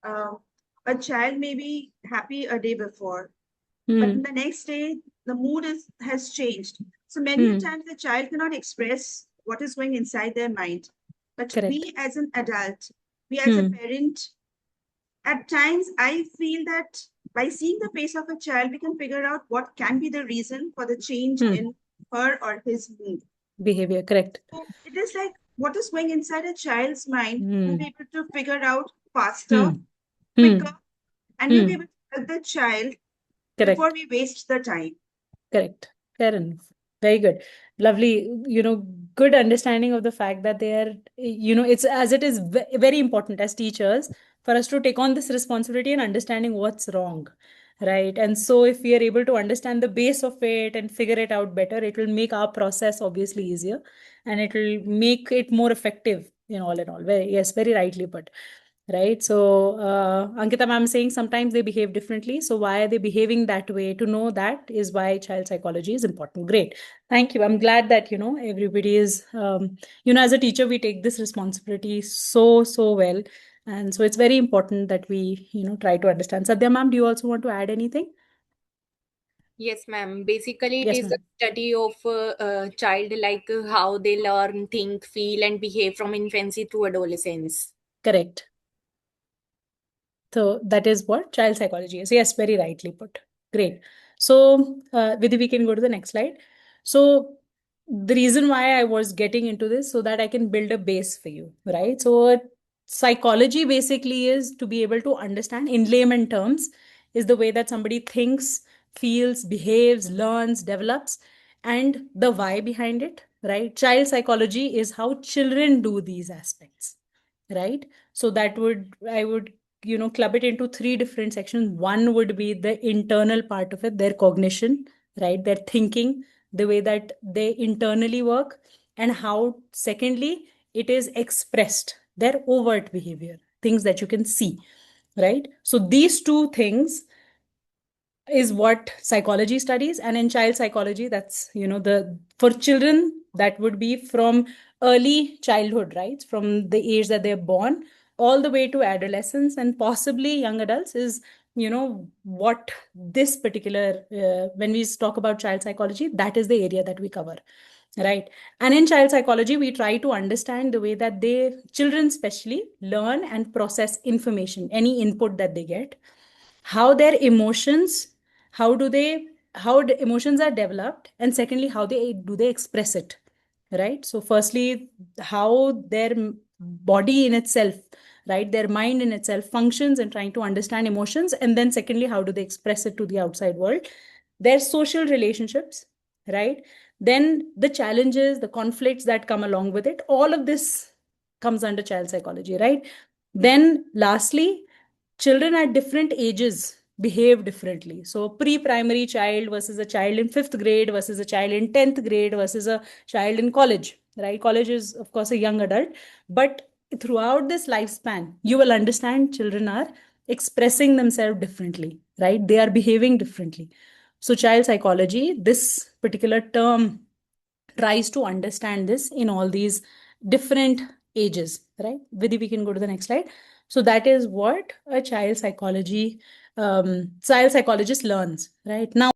uh, a child may be happy a day before, but Hmm. the next day the mood has changed. So many a Hmm. times the child cannot express what is going inside their mind. But Correct. we as an adult, we as a Hmm. parent, at times I feel that by seeing the face of a child, we can figure out what can be the reason for the change Hmm. in her or his mood. Behavior. Correct. So it is like what is going inside a child's mind, we'll be Hmm. able to figure out faster, Hmm. quicker, Hmm. and we'll be able Hmm. to help the child before Correct. we waste the time. Correct. Fair enough. Very good. Lovely. Good understanding of the fact that they are, it's as it is very important as teachers for us to take on this responsibility and understanding what's wrong. Right. And so if we are able to understand the base of it and figure it out better, it will make our process obviously easier and it will make it more effective in all. Very, yes, very rightly put. Right. So, Ankita ma'am saying sometimes they behave differently. So, why are they behaving that way? To know that is why child psychology is important. Great. Thank you. I'm glad that, everybody is, as a teacher, we take this responsibility so well. And so it's very important that we, try to understand. Sadhya ma'am, do you also want to add anything? Yes, ma'am. Basically, it Yes, is a ma'am. study of a child, like how they learn, think, feel, and behave from infancy through adolescence. Correct. So that is what child psychology is. Yes, very rightly put. Great. So, Vidhi, we can go to the next slide. So, the reason why I was getting into this so that I can build a base for you, right? So, psychology basically is to be able to understand in layman terms is the way that somebody thinks, feels, behaves, learns, develops, and the why behind it, right? Child psychology is how children do these aspects, right? So that would I would club it into three different sections. One would be the internal part of it, their cognition, right? Their thinking, the way that they internally work, and how, secondly, it is expressed, their overt behavior, things that you can see, right? So these two things is what psychology studies. And in child psychology, that's the for children, that would be from early childhood, right, from the age that they're born all the way to adolescence and possibly young adults, is what this particular when we talk about child psychology, that is the area that we cover, right? And in child psychology, we try to understand the way that they children especially learn and process information, any input that they get, how their emotions, how the emotions are developed, and secondly, how they express it, right? So firstly, how their body in itself, right, their mind in itself functions and trying to understand emotions, and then secondly, how do they express it to the outside world, their social relationships, right? Then the challenges, the conflicts that come along with it, all of this comes under child psychology, right? Then lastly, children at different ages behave differently. So, pre primary child versus a child in fifth grade versus a child in 10th grade versus a child in college, right? College is, of course, a young adult. But throughout this lifespan, you will understand children are expressing themselves differently, right? They are behaving differently. So, child psychology, this particular term tries to understand this in all these different ages, right? Vidhi, we can go to the next slide. So that is what a child psychologist learns, right? Now,